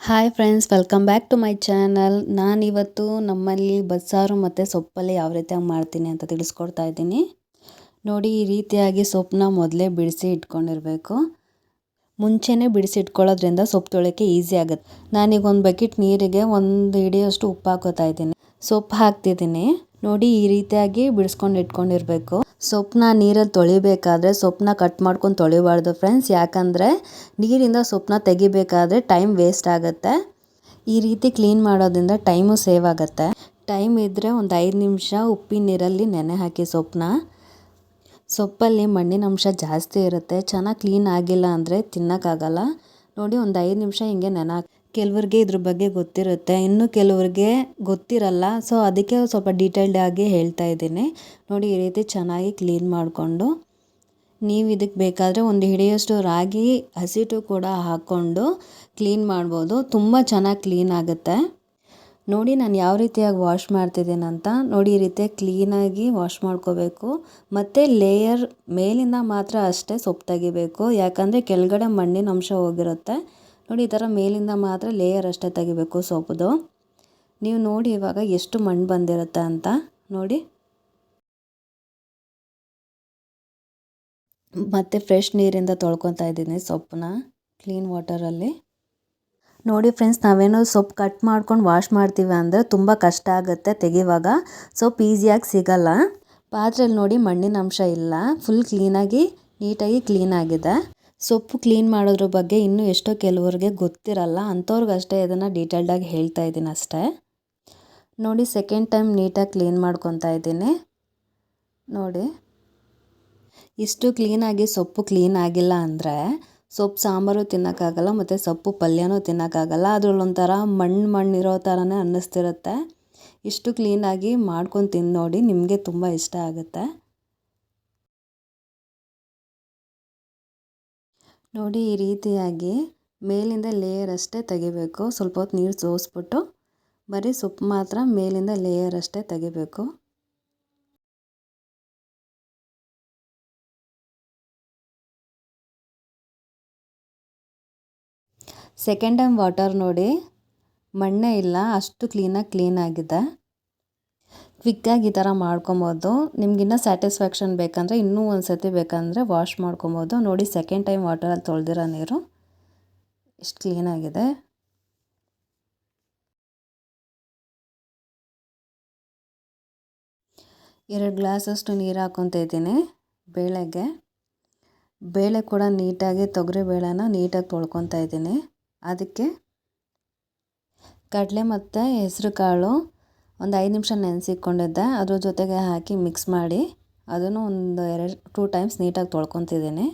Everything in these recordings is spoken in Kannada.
Hi friends, welcome back to my channel. ನಾನಿವತ್ತು ನಮ್ಮಲ್ಲಿ ಬಸ್ಸಾರು ಮತ್ತು ಸೊಪ್ಪಲ್ಲಿ ಯಾವ ರೀತಿಯಾಗಿ ಮಾಡ್ತೀನಿ ಅಂತ ತಿಳಿಸ್ಕೊಡ್ತಾ ಇದ್ದೀನಿ. ನೋಡಿ, ಈ ರೀತಿಯಾಗಿ ಸೊಪ್ಪನ್ನ ಮೊದಲೇ ಬಿಡಿಸಿ ಇಟ್ಕೊಂಡಿರಬೇಕು. ಮುಂಚೆನೇ ಬಿಡಿಸಿ ಇಟ್ಕೊಳ್ಳೋದ್ರಿಂದ ಸೊಪ್ಪು ತೊಳೆಯೋಕ್ಕೆ ಈಸಿ ಆಗುತ್ತೆ. ನಾನೀಗ ಒಂದು ಬಕೆಟ್ ನೀರಿಗೆ ಒಂದು ಹಿಡಿಯೋಷ್ಟು ಉಪ್ಪು ಹಾಕೋತಾ ಇದ್ದೀನಿ. ಸೊಪ್ಪು ಹಾಕ್ತಿದ್ದೀನಿ. ನೋಡಿ, ಈ ರೀತಿಯಾಗಿ ಬಿಡಿಸ್ಕೊಂಡು ಇಟ್ಕೊಂಡಿರಬೇಕು. ಸೊಪ್ಪನ್ನ ನೀರಲ್ಲಿ ತೊಳಿಬೇಕಾದ್ರೆ ಸೊಪ್ಪನ್ನ ಕಟ್ ಮಾಡ್ಕೊಂಡು ತೊಳಿಬಾರ್ದು ಫ್ರೆಂಡ್ಸ್, ಯಾಕಂದರೆ ನೀರಿಂದ ಸೊಪ್ಪನ್ನ ತೆಗಿಬೇಕಾದ್ರೆ ಟೈಮ್ ವೇಸ್ಟ್ ಆಗುತ್ತೆ. ಈ ರೀತಿ ಕ್ಲೀನ್ ಮಾಡೋದ್ರಿಂದ ಟೈಮು ಸೇವ್ ಆಗುತ್ತೆ. ಟೈಮ್ ಇದ್ದರೆ ಒಂದು 5 ನಿಮಿಷ ಉಪ್ಪಿನ ನೀರಲ್ಲಿ ನೆನೆ ಹಾಕಿ ಸೊಪ್ಪನ್ನ. ಸೊಪ್ಪಲ್ಲಿ ಮಣ್ಣಿನ ಅಂಶ ಜಾಸ್ತಿ ಇರುತ್ತೆ, ಚೆನ್ನಾಗಿ ಕ್ಲೀನ್ ಆಗಿಲ್ಲ ಅಂದರೆ ತಿನ್ನೋಕ್ಕಾಗಲ್ಲ. ನೋಡಿ, ಒಂದು 5 ನಿಮಿಷ ಹಿಂಗೆ ನೆನೆ ಹಾಕಿ. ಕೆಲವ್ರಿಗೆ ಇದ್ರ ಬಗ್ಗೆ ಗೊತ್ತಿರುತ್ತೆ, ಇನ್ನು ಕೆಲವ್ರಿಗೆ ಗೊತ್ತಿರಲ್ಲ. ಸೊ ಅದಕ್ಕೆ ಸ್ವಲ್ಪ ಡೀಟೇಲ್ಡ್ ಆಗಿ ಹೇಳ್ತಾ ಇದ್ದೀನಿ. ನೋಡಿ, ಈ ರೀತಿ ಚೆನ್ನಾಗಿ ಕ್ಲೀನ್ ಮಾಡಿಕೊಂಡು ನೀವು ಇದಕ್ಕೆ ಬೇಕಾದರೆ ಒಂದು ಹಿಡಿಯೋಷ್ಟು ರಾಗಿ ಹಸಿಟ್ಟು ಕೂಡ ಹಾಕ್ಕೊಂಡು ಕ್ಲೀನ್ ಮಾಡ್ಬೋದು. ತುಂಬ ಚೆನ್ನಾಗಿ ಕ್ಲೀನ್ ಆಗುತ್ತೆ. ನೋಡಿ, ನಾನು ಯಾವ ರೀತಿಯಾಗಿ ವಾಶ್ ಮಾಡ್ತಿದ್ದೀನಿ ಅಂತ. ನೋಡಿ, ಈ ರೀತಿ ಕ್ಲೀನಾಗಿ ವಾಶ್ ಮಾಡ್ಕೋಬೇಕು. ಮತ್ತು ಲೇಯರ್ ಮೇಲಿಂದ ಮಾತ್ರ ಅಷ್ಟೇ ಸೊಪ್ಪು ತೆಗಿಬೇಕು, ಯಾಕಂದರೆ ಕೆಳಗಡೆ ಮಣ್ಣಿನ ಅಂಶ ಹೋಗಿರುತ್ತೆ. ನೋಡಿ, ಈ ಥರ ಮೇಲಿಂದ ಮಾತ್ರ ಲೇಯರ್ ಅಷ್ಟೇ ತೆಗಿಬೇಕು ಸೊಪ್ಪುದು. ನೀವು ನೋಡಿ ಇವಾಗ ಎಷ್ಟು ಮಣ್ಣು ಬಂದಿರುತ್ತೆ ಅಂತ. ನೋಡಿ, ಮತ್ತು ಫ್ರೆಶ್ ನೀರಿಂದ ತೊಳ್ಕೊತಾ ಇದ್ದೀನಿ ಸೊಪ್ಪನ್ನ ಕ್ಲೀನ್ ವಾಟರಲ್ಲಿ. ನೋಡಿ ಫ್ರೆಂಡ್ಸ್, ನಾವೇನೋ ಸೊಪ್ಪು ಕಟ್ ಮಾಡ್ಕೊಂಡು ವಾಶ್ ಮಾಡ್ತೀವಿ ಅಂದರೆ ತುಂಬ ಕಷ್ಟ ಆಗುತ್ತೆ ತೆಗಿವಾಗ. ಸೊಪ್ಪು ಈಸಿಯಾಗಿ ಸಿಗಲ್ಲ. ಪಾತ್ರೆಯಲ್ಲಿ ನೋಡಿ ಮಣ್ಣಿನ ಅಂಶ ಇಲ್ಲ, ಫುಲ್ ಕ್ಲೀನಾಗಿ ನೀಟಾಗಿ ಕ್ಲೀನಾಗಿದೆ. ಸೊಪ್ಪು ಕ್ಲೀನ್ ಮಾಡೋದ್ರ ಬಗ್ಗೆ ಇನ್ನೂ ಎಷ್ಟೋ ಕೆಲವ್ರಿಗೆ ಗೊತ್ತಿರಲ್ಲ, ಅಂಥವ್ರಿಗಷ್ಟೇ ಇದನ್ನು ಡೀಟೇಲ್ಡಾಗಿ ಹೇಳ್ತಾ ಇದ್ದೀನಿ ಅಷ್ಟೇ. ನೋಡಿ, ಸೆಕೆಂಡ್ ಟೈಮ್ ನೀಟಾಗಿ ಕ್ಲೀನ್ ಮಾಡ್ಕೊತಾ ಇದ್ದೀನಿ. ನೋಡಿ, ಇಷ್ಟು ಕ್ಲೀನಾಗಿ ಸೊಪ್ಪು ಕ್ಲೀನ್ ಆಗಿಲ್ಲ ಅಂದರೆ ಸೊಪ್ಪು ಸಾಂಬಾರು ತಿನ್ನೋಕ್ಕಾಗಲ್ಲ ಮತ್ತು ಸೊಪ್ಪು ಪಲ್ಯನೂ ತಿನ್ನೋಕ್ಕಾಗಲ್ಲ. ಅದರಲ್ಲೊಂಥರ ಮಣ್ಣಿರೋ ಥರನೇ ಅನ್ನಿಸ್ತಿರುತ್ತೆ. ಇಷ್ಟು ಕ್ಲೀನಾಗಿ ಮಾಡ್ಕೊಂಡು ತಿಂದು ನೋಡಿ, ನಿಮಗೆ ತುಂಬ ಇಷ್ಟ ಆಗುತ್ತೆ. ನೋಡಿ, ಈ ರೀತಿಯಾಗಿ ಮೇಲಿಂದ ಲೇಯರ್ ಅಷ್ಟೇ ತೆಗಿಬೇಕು. ಸ್ವಲ್ಪ ಹೊತ್ತು ನೀರು ಸೋಸ್ಬಿಟ್ಟು ಬರೀ ಸೊಪ್ಪು ಮಾತ್ರ ಮೇಲಿಂದ ಲೇಯರ್ ಅಷ್ಟೇ ತೆಗಿಬೇಕು. ಸೆಕೆಂಡ್ ಟೈಮ್ ವಾಟರ್ ನೋಡಿ, ಮಣ್ಣೇ ಇಲ್ಲ, ಅಷ್ಟು ಕ್ಲೀನ್ ಆಗಿದೆ. ಕ್ವಿಕ್ಕಾಗಿ ಈ ಥರ ಮಾಡ್ಕೊಬೋದು. ನಿಮ್ಗಿನ್ನೂ ಸ್ಯಾಟಿಸ್ಫ್ಯಾಕ್ಷನ್ ಬೇಕಂದರೆ ಇನ್ನೂ ಒಂದು ಸತಿ ಬೇಕಂದರೆ ವಾಶ್ ಮಾಡ್ಕೊಬೋದು. ನೋಡಿ, ಸೆಕೆಂಡ್ ಟೈಮ್ ವಾಟರಲ್ಲಿ ತೊಳೆದಿರೋ ನೀರು ಎಷ್ಟು ಕ್ಲೀನಾಗಿದೆ. ಎರಡು ಗ್ಲಾಸಷ್ಟು ನೀರು ಹಾಕ್ಕೊತಾ ಇದ್ದೀನಿ ಬೇಳೆಗೆ. ಬೇಳೆ ಕೂಡ ನೀಟಾಗಿ ತೊಗರಿ ಬೇಳೆನ ನೀಟಾಗಿ ತೊಳ್ಕೊತಾ ಇದ್ದೀನಿ. ಅದಕ್ಕೆ ಕಡಲೆ ಮತ್ತು ಹೆಸರು ಕಾಳು ಒಂದು 5 ನಿಮಿಷ ನೆನೆಸಿಟ್ಕೊಂಡಿದ್ದೆ, ಅದ್ರ ಜೊತೆಗೆ ಹಾಕಿ ಮಿಕ್ಸ್ ಮಾಡಿ ಅದನ್ನು ಒಂದು 2 ಟೈಮ್ಸ್ ನೀಟಾಗಿ ತೊಳ್ಕೊತಿದ್ದೀನಿ.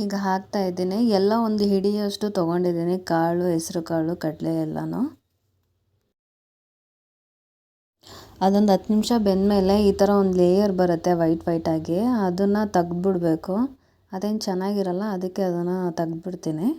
ಈಗ ಹಾಕ್ತಾ ಇದ್ದೀನಿ. ಎಲ್ಲ ಒಂದು ಹಿಡಿಯಷ್ಟು ತೊಗೊಂಡಿದ್ದೀನಿ, ಕಾಳು, ಹೆಸರು ಕಾಳು, ಕಡಲೆ ಎಲ್ಲನೂ. ಅದೊಂದು 10 ನಿಮಿಷ ಬೆಂದಮೇಲೆ ಈ ಥರ ಒಂದು ಲೇಯರ್ ಬರುತ್ತೆ ವೈಟಾಗಿ, ಅದನ್ನು ತೆಗ್ದುಬಿಡ್ಬೇಕು. ಅದೇನು ಚೆನ್ನಾಗಿರಲ್ಲ, ಅದಕ್ಕೆ ಅದನ್ನು ತೆಗ್ದುಬಿಡ್ತೀನಿ.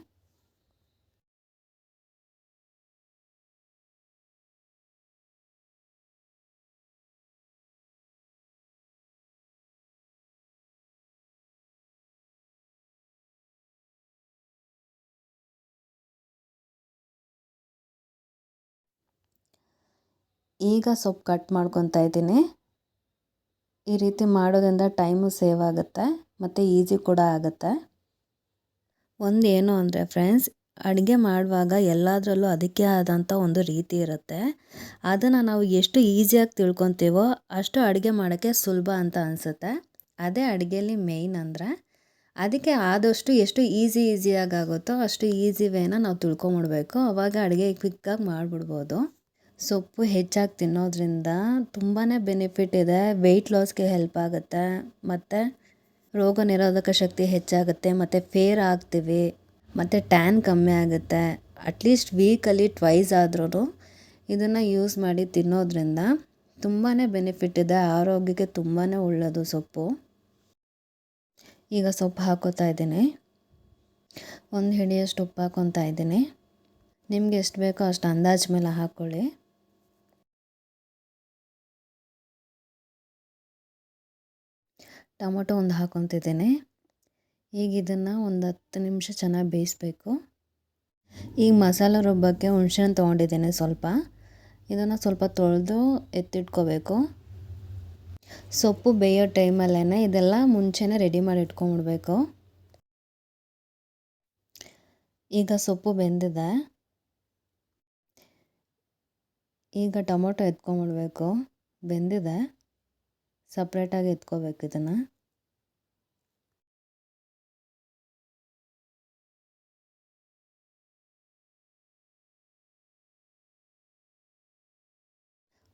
ಈಗ ಸೊಪ್ಪು ಕಟ್ ಮಾಡ್ಕೊತಾ ಇದ್ದೀನಿ. ಈ ರೀತಿ ಮಾಡೋದ್ರಿಂದ ಟೈಮು ಸೇವ್ ಆಗುತ್ತೆ ಮತ್ತು ಈಸಿ ಕೂಡ ಆಗುತ್ತೆ. ಒಂದು ಏನು ಅಂದರೆ ಫ್ರೆಂಡ್ಸ್, ಅಡುಗೆ ಮಾಡುವಾಗ ಎಲ್ಲದರಲ್ಲೂ ಅದಕ್ಕೆ ಆದಂಥ ಒಂದು ರೀತಿ ಇರುತ್ತೆ. ಅದನ್ನು ನಾವು ಎಷ್ಟು ಈಸಿಯಾಗಿ ತಿಳ್ಕೊತೀವೋ ಅಷ್ಟು ಅಡುಗೆ ಮಾಡೋಕ್ಕೆ ಸುಲಭ ಅಂತ ಅನಿಸುತ್ತೆ. ಅದೇ ಅಡುಗೆಯಲ್ಲಿ ಮೇಯ್ನ್ ಅಂದರೆ. ಅದಕ್ಕೆ ಆದಷ್ಟು ಎಷ್ಟು ಈಸಿಯಾಗಿ ಆಗುತ್ತೋ ಅಷ್ಟು ಈಸಿ ವೇನ ನಾವು ತಿಳ್ಕೊಂಬಿಡ್ಬೇಕು. ಆವಾಗ ಅಡುಗೆ ಕ್ವಿಕ್ಕಾಗಿ ಮಾಡಿಬಿಡ್ಬೋದು. ಸೊಪ್ಪು ಹೆಚ್ಚಾಗಿ ತಿನ್ನೋದ್ರಿಂದ ತುಂಬಾ ಬೆನಿಫಿಟ್ ಇದೆ. ವೆಯ್ಟ್ ಲಾಸ್ಗೆ ಹೆಲ್ಪ್ ಆಗುತ್ತೆ, ಮತ್ತು ರೋಗ ನಿರೋಧಕ ಶಕ್ತಿ ಹೆಚ್ಚಾಗುತ್ತೆ, ಮತ್ತು ಫೇರ್ ಆಗ್ತೀವಿ, ಮತ್ತು ಟ್ಯಾನ್ ಕಮ್ಮಿ ಆಗುತ್ತೆ. ಅಟ್ಲೀಸ್ಟ್ ವೀಕಲ್ಲಿ ಟ್ವೈಸ್ ಆದ್ರೂ ಇದನ್ನು ಯೂಸ್ ಮಾಡಿ ತಿನ್ನೋದ್ರಿಂದ ತುಂಬಾ ಬೆನಿಫಿಟ್ ಇದೆ, ಆರೋಗ್ಯಕ್ಕೆ ತುಂಬಾ ಒಳ್ಳೆಯದು ಸೊಪ್ಪು. ಈಗ ಸೊಪ್ಪು ಹಾಕೋತಾ ಇದ್ದೀನಿ. 1 ಹಿಡಿಯಷ್ಟು ಉಪ್ಪು ಹಾಕ್ಕೊತಾ ಇದ್ದೀನಿ. ನಿಮಗೆ ಎಷ್ಟು ಬೇಕೋ ಅಷ್ಟು ಅಂದಾಜು ಮೇಲೆ ಹಾಕ್ಕೊಳ್ಳಿ. ಟೊಮೊಟೊ ಒಂದು ಹಾಕ್ಕೊತಿದ್ದೀನಿ. ಈಗ ಇದನ್ನು ಒಂದು 10 ನಿಮಿಷ ಚೆನ್ನಾಗಿ ಬೇಯಿಸಬೇಕು. ಈಗ ಮಸಾಲೆ ರುಬ್ಬಕ್ಕೆ ಹುಣಸೆಹಣ್ಣು ತೊಗೊಂಡಿದ್ದೀನಿ ಸ್ವಲ್ಪ. ಇದನ್ನು ಸ್ವಲ್ಪ ತೊಳೆದು ಎತ್ತಿಟ್ಕೋಬೇಕು. ಸೊಪ್ಪು ಬೇಯೋ ಟೈಮಲ್ಲೇ ಇದೆಲ್ಲ ಮುಂಚೆನೇ ರೆಡಿ ಮಾಡಿ ಇಟ್ಕೊಂಡ್ಬಿಡ್ಬೇಕು. ಈಗ ಸೊಪ್ಪು ಬೆಂದಿದೆ. ಈಗ ಟೊಮೊಟೊ ಎತ್ಕೊಂಡ್ಬಿಡ್ಬೇಕು. ಬೆಂದಿದೆ, ಸಪ್ರೇಟಾಗಿ ಎತ್ಕೋಬೇಕು ಇದನ್ನು.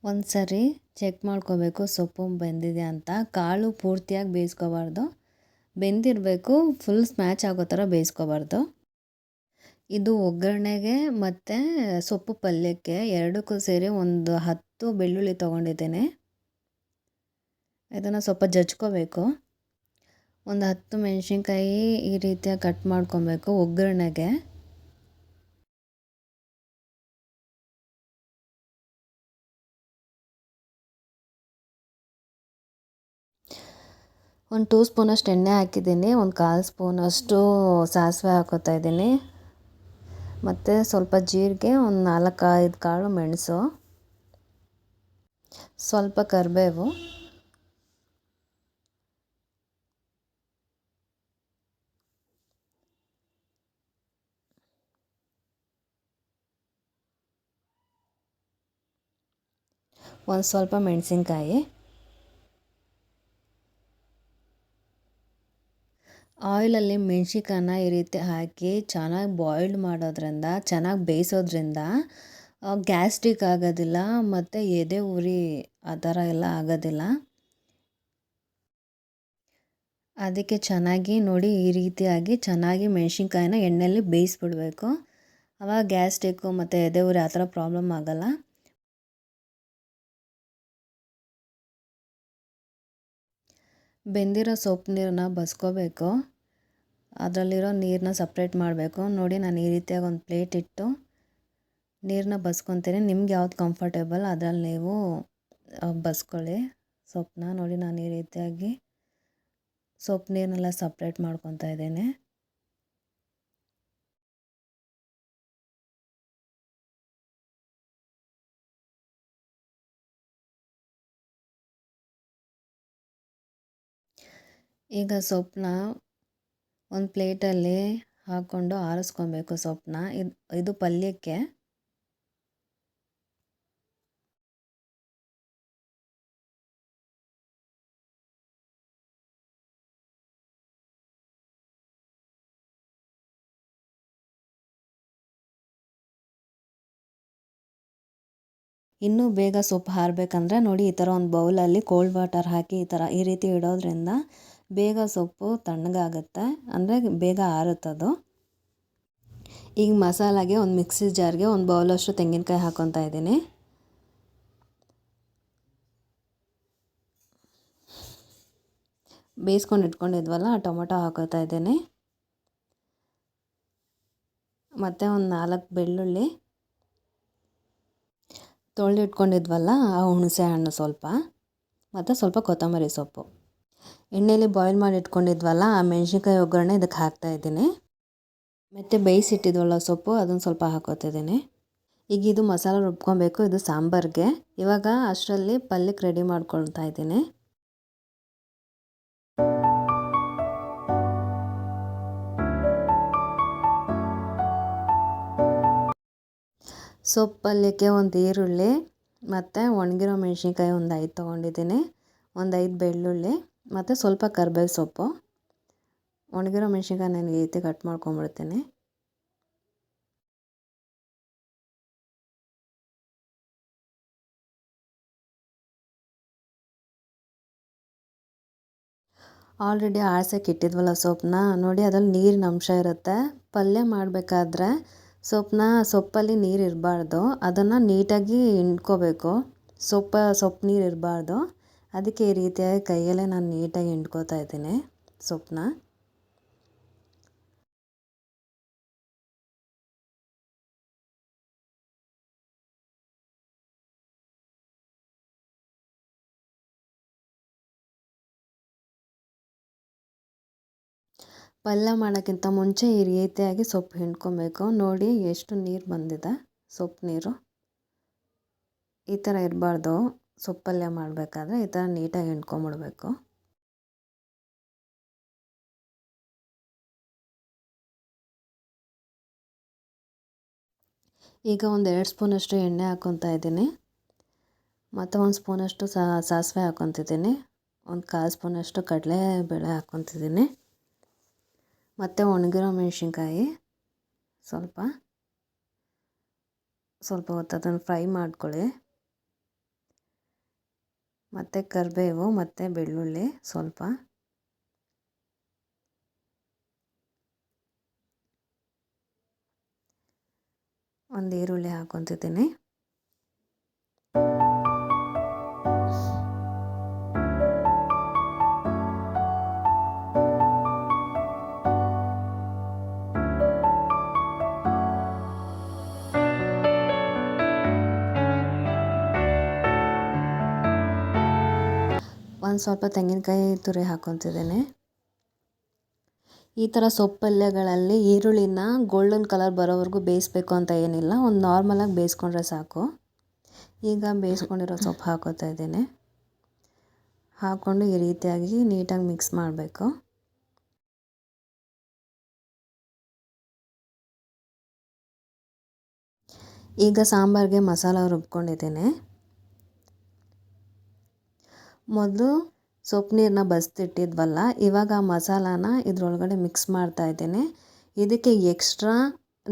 ಒಂದು ಸರಿ ಚೆಕ್ ಮಾಡ್ಕೋಬೇಕು ಸೊಪ್ಪು ಬೆಂದಿದೆ ಅಂತ. ಕಾಳು ಪೂರ್ತಿಯಾಗಿ ಬೇಯಿಸ್ಕೋಬಾರ್ದು, ಬೆಂದಿರಬೇಕು, ಫುಲ್ ಸ್ಮ್ಯಾಚ್ ಆಗೋ ಥರ ಬೇಯಿಸ್ಕೋಬಾರ್ದು. ಇದು ಒಗ್ಗರಣೆಗೆ ಮತ್ತು ಸೊಪ್ಪು ಪಲ್ಯಕ್ಕೆ ಎರಡಕ್ಕೂ ಸೇರಿ ಒಂದು 10 ಬೆಳ್ಳುಳ್ಳಿ ತೊಗೊಂಡಿದ್ದೇನೆ. ಇದನ್ನು ಸ್ವಲ್ಪ ಜಜ್ಕೋಬೇಕು. ಒಂದು 10 ಮೆಣಸಿನ್ಕಾಯಿ ಈ ರೀತಿಯಾಗಿ ಕಟ್ ಮಾಡ್ಕೊಬೇಕು ಒಗ್ಗರಣೆಗೆ. ಒಂದು 2 ಸ್ಪೂನಷ್ಟು ಎಣ್ಣೆ ಹಾಕಿದ್ದೀನಿ. ಒಂದು 1/4 ಸ್ಪೂನಷ್ಟು ಸಾಸಿವೆ ಹಾಕೋತಾ ಇದ್ದೀನಿ. ಮತ್ತು ಸ್ವಲ್ಪ ಜೀರಿಗೆ, ಒಂದು 4-5 ಕಾಳು ಮೆಣಸು, ಸ್ವಲ್ಪ ಕರಿಬೇವು, ಒಂದು ಸ್ವಲ್ಪ ಮೆಣಸಿನ್ಕಾಯಿ. ಆಯಿಲಲ್ಲಿ ಮೆಣ್ಸಿನ್ಕಾಯನ್ನ ಈ ರೀತಿ ಹಾಕಿ ಚೆನ್ನಾಗಿ ಬಾಯ್ಲ್ಡ್ ಮಾಡೋದ್ರಿಂದ, ಚೆನ್ನಾಗಿ ಬೇಯಿಸೋದ್ರಿಂದ ಗ್ಯಾಸ್ಟ್ರಿಕ್ ಆಗೋದಿಲ್ಲ ಮತ್ತು ಎದೆ ಉರಿ ಆ ಥರ ಎಲ್ಲ ಆಗೋದಿಲ್ಲ. ಅದಕ್ಕೆ ಚೆನ್ನಾಗಿ ನೋಡಿ ಈ ರೀತಿಯಾಗಿ ಚೆನ್ನಾಗಿ ಮೆಣಸಿನ್ಕಾಯಿನ ಎಣ್ಣೆಯಲ್ಲಿ ಬೇಯಿಸ್ಬಿಡ್ಬೇಕು. ಆವಾಗ ಗ್ಯಾಸ್ಟ್ರಿಕ್ಕು ಮತ್ತು ಎದೆ ಉರಿ ಆ ಥರ ಪ್ರಾಬ್ಲಮ್ ಆಗೋಲ್ಲ. ಬೆಂದಿರೋ ಸೊಪ್ಪು ನೀರನ್ನ ಬಸ್ಕೋಬೇಕು. ಅದರಲ್ಲಿರೋ ನೀರನ್ನ ಸಪ್ರೇಟ್ ಮಾಡಬೇಕು. ನೋಡಿ ನಾನು ಈ ರೀತಿಯಾಗಿ ಒಂದು ಪ್ಲೇಟ್ ಇಟ್ಟು ನೀರನ್ನ ಬಸ್ಕೊತೀನಿ. ನಿಮ್ಗೆ ಯಾವ್ದು ಕಂಫರ್ಟೇಬಲ್ ಅದರಲ್ಲಿ ನೀವು ಬಸ್ಕೊಳ್ಳಿ ಸೊಪ್ಪನ್ನ. ನೋಡಿ ನಾನು ಈ ರೀತಿಯಾಗಿ ಸೊಪ್ಪು ನೀರನ್ನೆಲ್ಲ ಸಪ್ರೇಟ್ ಮಾಡ್ಕೊತಾ ಇದ್ದೇನೆ. ಈಗ ಸೊಪ್ಪನ್ನ ಒಂದು ಪ್ಲೇಟಲ್ಲಿ ಹಾಕ್ಕೊಂಡು ಆರಿಸ್ಕೊಬೇಕು ಸೊಪ್ಪನ್ನ. ಇದು ಪಲ್ಯಕ್ಕೆ. ಇನ್ನೂ ಬೇಗ ಸೊಪ್ಪು ಆರಬೇಕಂದ್ರೆ ನೋಡಿ ಈ ಥರ ಒಂದು ಬೌಲಲ್ಲಿ ಕೋಲ್ಡ್ ವಾಟರ್ ಹಾಕಿ ಈ ರೀತಿ ಇಡೋದ್ರಿಂದ ಬೇಗ ಸೊಪ್ಪು ತಣ್ಣಗಾಗುತ್ತೆ, ಅಂದರೆ ಬೇಗ ಆರುತ್ತದು. ಈಗ ಮಸಾಲಾಗೆ ಒಂದು ಮಿಕ್ಸಿ ಜಾರ್ಗೆ ಒಂದು ಬೌಲಷ್ಟು ತೆಂಗಿನಕಾಯಿ ಹಾಕ್ಕೊತಾ ಇದ್ದೀನಿ. ಬೇಯಿಸ್ಕೊಂಡು ಇಟ್ಕೊಂಡಿದ್ವಲ್ಲ ಆ ಟೊಮೊಟೊ ಹಾಕೋತಾ ಇದ್ದೀನಿ. ಮತ್ತು ಒಂದು 4 ಬೆಳ್ಳುಳ್ಳಿ, ತೊಳೆದಿಟ್ಕೊಂಡಿದ್ವಲ್ಲ ಆ ಹುಣಸೆ ಹಣ್ಣು ಸ್ವಲ್ಪ, ಮತ್ತು ಸ್ವಲ್ಪ ಕೊತ್ತಂಬರಿ ಸೊಪ್ಪು. ಎಣ್ಣೆಯಲ್ಲಿ ಬಾಯ್ಲ್ ಮಾಡಿ ಇಟ್ಕೊಂಡಿದ್ವಲ್ಲ ಆ ಮೆಣಸಿನ್ಕಾಯಿ ಒಗ್ಗರಣೆ ಇದಕ್ಕೆ ಹಾಕ್ತಾಯಿದ್ದೀನಿ. ಮತ್ತು ಬೇಯಿಸಿಟ್ಟಿದ್ವಲ್ಲ ಸೊಪ್ಪು ಅದನ್ನು ಸ್ವಲ್ಪ ಹಾಕೋತಿದ್ದೀನಿ. ಈಗ ಇದು ಮಸಾಲೆ ರುಬ್ಕೊಬೇಕು, ಇದು ಸಾಂಬಾರಿಗೆ. ಇವಾಗ ಅಷ್ಟರಲ್ಲಿ ಪಲ್ಯಕ್ಕೆ ರೆಡಿ ಮಾಡ್ಕೊಳ್ತಾ ಇದ್ದೀನಿ. ಸೊಪ್ಪು ಪಲ್ಯಕ್ಕೆ ಒಂದು ಈರುಳ್ಳಿ ಮತ್ತು ಒಣಗಿರೋ ಮೆಣಸಿನ್ಕಾಯಿ ಒಂದು 5 ತೊಗೊಂಡಿದ್ದೀನಿ, ಒಂದು 5 ಬೆಳ್ಳುಳ್ಳಿ ಮತ್ತು ಸ್ವಲ್ಪ ಕರಿಬೇವು ಸೊಪ್ಪು. ಒಣಗಿರೋ ಮೆಣಸಿನ್ಕಾಯಿ ನಾನು ಈ ರೀತಿ ಕಟ್ ಮಾಡ್ಕೊಂಬಿಡ್ತೀನಿ. ಆಲ್ರೆಡಿ ಆಳ್ಸೋಕೆ ಇಟ್ಟಿದ್ವಲ್ಲ ಸೊಪ್ಪನ್ನ, ನೋಡಿ ಅದ್ರಲ್ಲಿ ನೀರಿನ ಅಂಶ ಇರುತ್ತೆ. ಪಲ್ಯ ಮಾಡಬೇಕಾದ್ರೆ ಸೊಪ್ಪಲ್ಲಿ ನೀರು ಇರಬಾರ್ದು, ಅದನ್ನು ನೀಟಾಗಿ ಹಿಂಡ್ಕೋಬೇಕು ಸೊಪ್ಪು ನೀರು ಇರಬಾರ್ದು. ಅದಕ್ಕೆ ಈ ರೀತಿಯಾಗಿ ಕೈಯಲ್ಲೇ ನಾನು ನೀಟಾಗಿ ಹಿಂಡ್ಕೋತಾ ಇದ್ದೀನಿ ಸೊಪ್ಪನ್ನ. ಪಲ್ಯ ಮಾಡೋಕ್ಕಿಂತ ಮುಂಚೆ ಈ ರೀತಿಯಾಗಿ ಸೊಪ್ಪು ಹಿಂಡ್ಕೊಬೇಕು. ನೋಡಿ ಎಷ್ಟು ನೀರು ಬಂದಿದೆ, ಸೊಪ್ಪು ನೀರು. ಈ ಥರ ಇರಬಾರ್ದು. ಸೊಪ್ಪು ಪಲ್ಯ ಮಾಡಬೇಕಾದ್ರೆ ಈ ಥರ ನೀಟಾಗಿ ಹಿಂಡ್ಕೊಂಬಿಡ್ಬೇಕು. ಈಗ ಒಂದು 2 ಸ್ಪೂನಷ್ಟು ಎಣ್ಣೆ ಹಾಕ್ಕೊತಾ ಇದ್ದೀನಿ. ಮತ್ತು 1 ಸ್ಪೂನಷ್ಟು ಸಾಸಿವೆ ಹಾಕ್ಕೊತಿದ್ದೀನಿ. ಒಂದು 1/4 ಸ್ಪೂನಷ್ಟು ಕಡಲೆಬೇಳೆ ಹಾಕ್ಕೊತಿದ್ದೀನಿ. ಮತ್ತು ಒಣಗಿರೋ ಮೆಣಸಿನ್ಕಾಯಿ ಸ್ವಲ್ಪ ಹೊತ್ತು ಅದನ್ನು ಫ್ರೈ ಮಾಡ್ಕೊಳ್ಳಿ. ಮತ್ತು ಕರಿಬೇವು ಮತ್ತು ಬೆಳ್ಳುಳ್ಳಿ ಸ್ವಲ್ಪ, ಒಂದು ಈರುಳ್ಳಿ ಹಾಕ್ಕೊತಿದ್ದೀನಿ. ಒಂದು ಸ್ವಲ್ಪ ತೆಂಗಿನಕಾಯಿ ತುರಿ ಹಾಕ್ಕೊತಿದ್ದೀನಿ. ಈ ಥರ ಸೊಪ್ಪು ಪಲ್ಯಗಳಲ್ಲಿ ಈರುಳ್ಳಿನ ಗೋಲ್ಡನ್ ಕಲರ್ ಬರೋವರೆಗೂ ಬೇಯಿಸ್ಬೇಕು ಅಂತ ಏನಿಲ್ಲ, ಒಂದು ನಾರ್ಮಲಾಗಿ ಬೇಯಿಸ್ಕೊಂಡ್ರೆ ಸಾಕು. ಈಗ ಬೇಯಿಸ್ಕೊಂಡಿರೋ ಸೊಪ್ಪು ಹಾಕ್ಕೊತಾ ಇದ್ದೀನಿ. ಹಾಕ್ಕೊಂಡು ಈ ರೀತಿಯಾಗಿ ನೀಟಾಗಿ ಮಿಕ್ಸ್ ಮಾಡಬೇಕು. ಈಗ ಸಾಂಬಾರಿಗೆ ಮಸಾಲ ರುಬ್ಕೊಂಡಿದ್ದೀನಿ. ಮೊದಲು ಸೊಪ್ಪು ನೀರನ್ನ ಬಸ್ತಿಟ್ಟಿದ್ವಲ್ಲ, ಇವಾಗ ಆ ಮಸಾಲಾನ ಇದ್ರೊಳಗಡೆ ಮಿಕ್ಸ್ ಮಾಡ್ತಾಯಿದ್ದೀನಿ. ಇದಕ್ಕೆ ಎಕ್ಸ್ಟ್ರಾ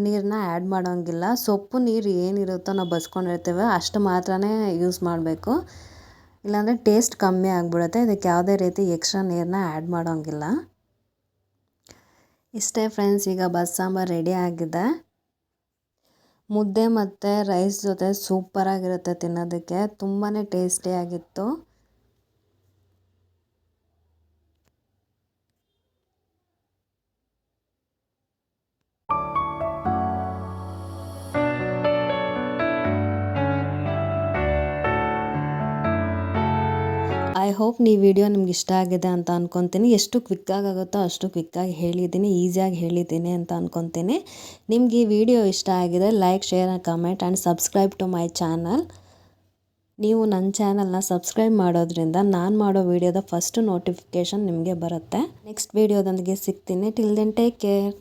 ನೀರನ್ನ ಆ್ಯಡ್ ಮಾಡೋಂಗಿಲ್ಲ. ಸೊಪ್ಪು ನೀರು ಏನಿರುತ್ತೋ ನಾವು ಬಸ್ಕೊಂಡಿರ್ತೀವಿ ಅಷ್ಟು ಮಾತ್ರನೇ ಯೂಸ್ ಮಾಡಬೇಕು, ಇಲ್ಲಾಂದರೆ ಟೇಸ್ಟ್ ಕಮ್ಮಿ ಆಗಿಬಿಡುತ್ತೆ. ಇದಕ್ಕೆ ಯಾವುದೇ ರೀತಿ ಎಕ್ಸ್ಟ್ರಾ ನೀರನ್ನ ಆ್ಯಡ್ ಮಾಡೋಂಗಿಲ್ಲ. ಇಷ್ಟೇ ಫ್ರೆಂಡ್ಸ್, ಈಗ ಬಸ್ಸಾಂಬಾರು ರೆಡಿ ಆಗಿದೆ. ಮುದ್ದೆ ಮತ್ತು ರೈಸ್ ಜೊತೆ ಸೂಪರಾಗಿರುತ್ತೆ ತಿನ್ನೋದಕ್ಕೆ, ತುಂಬಾ ಟೇಸ್ಟಿಯಾಗಿತ್ತು. ಐ ಹೋಪ್ ಈ ವಿಡಿಯೋ ನಿಮ್ಗೆ ಇಷ್ಟ ಆಗಿದೆ ಅಂತ ಅಂದ್ಕೊತೀನಿ. ಎಷ್ಟು ಕ್ವಿಕ್ಕಾಗಿ ಆಗುತ್ತೋ ಅಷ್ಟು ಕ್ವಿಕ್ಕಾಗಿ ಹೇಳಿದ್ದೀನಿ, ಈಸಿಯಾಗಿ ಹೇಳಿದ್ದೀನಿ ಅಂತ ಅಂದ್ಕೊತೀನಿ. ನಿಮ್ಗೆ ಈ ವಿಡಿಯೋ ಇಷ್ಟ ಆಗಿದೆ like, share, comment and subscribe to my channel. ನೀವು ನನ್ನ ಚಾನಲ್ನ ಸಬ್ಸ್ಕ್ರೈಬ್ ಮಾಡೋದ್ರಿಂದ ನಾನು ಮಾಡೋ ವಿಡಿಯೋದ ಫಸ್ಟ್ ನೋಟಿಫಿಕೇಷನ್ ನಿಮಗೆ ಬರುತ್ತೆ. ನೆಕ್ಸ್ಟ್ ವಿಡಿಯೋದೊಂದಿಗೆ ಸಿಗ್ತೀನಿ. Till then take care.